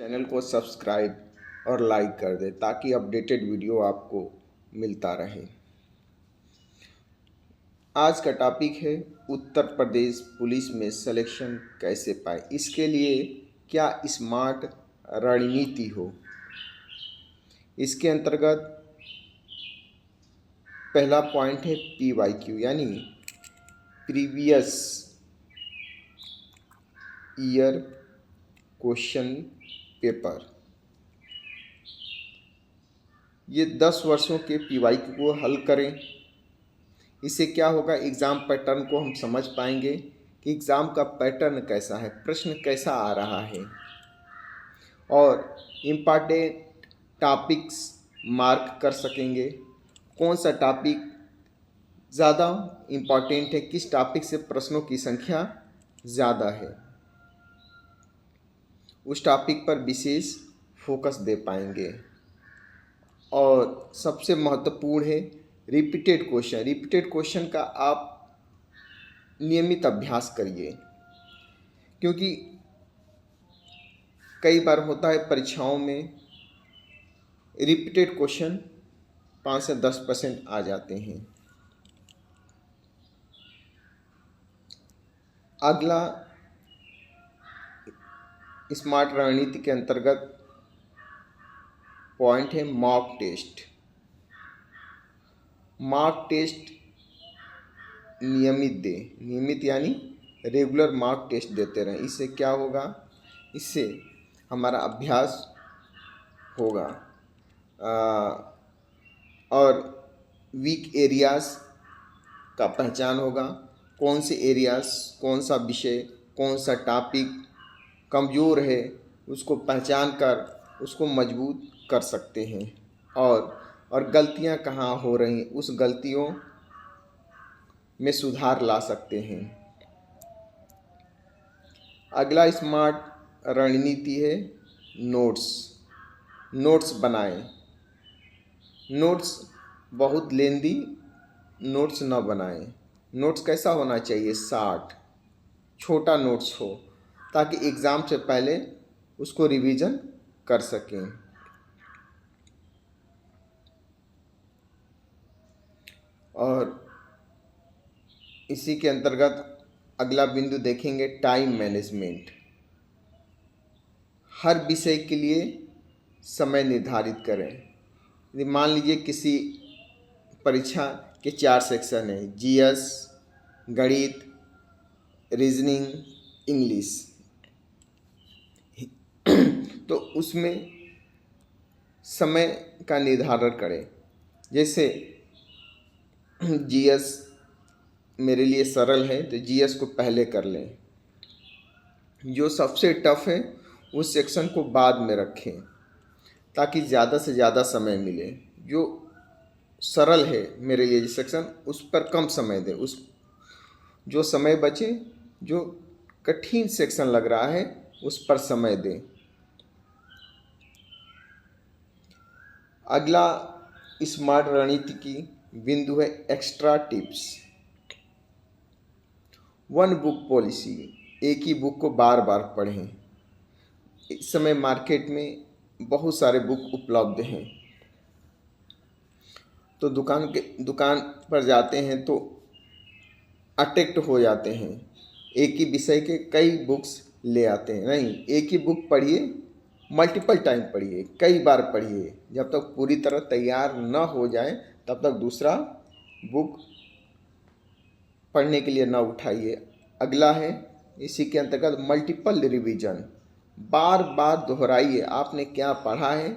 Channel को subscribe और like कर दें ताकि अपडेटेड वीडियो आपको मिलता रहे। आज का टॉपिक है उत्तर प्रदेश पुलिस में सिलेक्शन कैसे पाए, इसके लिए क्या स्मार्ट रणनीति हो। इसके अंतर्गत पहला पॉइंट है PYQ यानी प्रीवियस ईयर क्वेश्चन पेपर। ये 10 वर्षों के PYQ को हल करें। इससे क्या होगा, एग्ज़ाम पैटर्न को हम समझ पाएंगे कि एग्ज़ाम का पैटर्न कैसा है, प्रश्न कैसा आ रहा है और इम्पॉर्टेंट टॉपिक्स मार्क कर सकेंगे। कौन सा टॉपिक ज़्यादा इम्पॉर्टेंट है, किस टॉपिक से प्रश्नों की संख्या ज़्यादा है, उस टॉपिक पर विशेष फोकस दे पाएंगे। और सबसे महत्वपूर्ण है रिपीटेड क्वेश्चन। रिपीटेड क्वेश्चन का आप नियमित अभ्यास करिए, क्योंकि कई बार होता है परीक्षाओं में रिपीटेड क्वेश्चन 5 से 10% आ जाते हैं। अगला स्मार्ट रणनीति के अंतर्गत पॉइंट है मॉक टेस्ट। मॉक टेस्ट नियमित दे, नियमित यानी रेगुलर मॉक टेस्ट देते रहें। इससे क्या होगा, इससे हमारा अभ्यास होगा और वीक एरियाज का पहचान होगा। कौन से एरियाज, कौन सा विषय, कौन सा टॉपिक कमज़ोर है, उसको पहचान कर उसको मजबूत कर सकते हैं और गलतियां कहाँ हो रही, उस गलतियों में सुधार ला सकते हैं। अगला स्मार्ट रणनीति है नोट्स। नोट्स बनाएं। नोट्स बहुत लेंदी नोट्स न बनाएं। नोट्स कैसा होना चाहिए, शार्ट छोटा नोट्स हो, ताकि एग्ज़ाम से पहले उसको रिवीजन कर सकें। और इसी के अंतर्गत अगला बिंदु देखेंगे टाइम मैनेजमेंट। हर विषय के लिए समय निर्धारित करें। यदि मान लीजिए किसी परीक्षा के 4 सेक्शन हैं, GS, गणित, रीजनिंग, इंग्लिश, तो उसमें समय का निर्धारण करें। जैसे GS मेरे लिए सरल है तो GS को पहले कर लें, जो सबसे टफ है उस सेक्शन को बाद में रखें ताकि ज़्यादा से ज़्यादा समय मिले। जो सरल है मेरे लिए सेक्शन, उस पर कम समय दें। उस जो समय बचे, जो कठिन सेक्शन लग रहा है, उस पर समय दें। अगला स्मार्ट रणनीति की बिंदु है एक्स्ट्रा टिप्स। 1 book policy. एक ही बुक को बार बार पढ़ें। इस समय मार्केट में बहुत सारे बुक उपलब्ध हैं, तो दुकान पर जाते हैं तो अट्रैक्ट हो जाते हैं, एक ही विषय के कई बुक्स ले आते हैं। नहीं, एक ही बुक पढ़िए, मल्टीपल टाइम पढ़िए, कई बार पढ़िए। जब तक पूरी तरह तैयार न हो जाए तब तक दूसरा बुक पढ़ने के लिए न उठाइए। अगला है इसी के अंतर्गत मल्टीपल रिवीजन। बार बार दोहराइए, आपने क्या पढ़ा है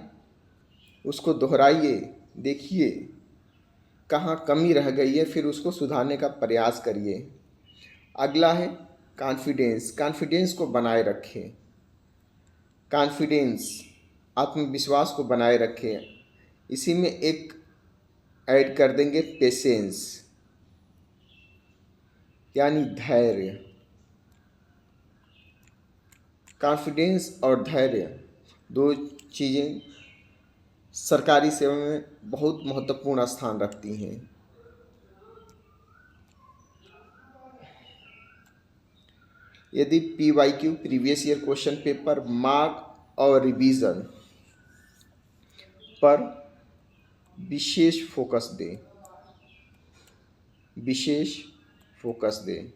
उसको दोहराइए, देखिए कहाँ कमी रह गई है, फिर उसको सुधारने का प्रयास करिए। अगला है कॉन्फिडेंस। कॉन्फिडेंस को बनाए रखें। कॉन्फिडेंस, आत्मविश्वास को बनाए रखें। इसी में एक ऐड कर देंगे पेशेंस यानी धैर्य। कॉन्फिडेंस और धैर्य 2 चीज़ें सरकारी सेवा में बहुत महत्वपूर्ण स्थान रखती हैं। यदि PYQ previous year question paper mark और रिवीजन पर विशेष फोकस दें, विशेष फोकस दें।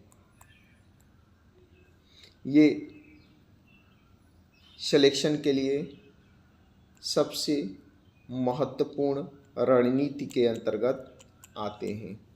ये सिलेक्शन के लिए सबसे महत्वपूर्ण रणनीति के अंतर्गत आते हैं।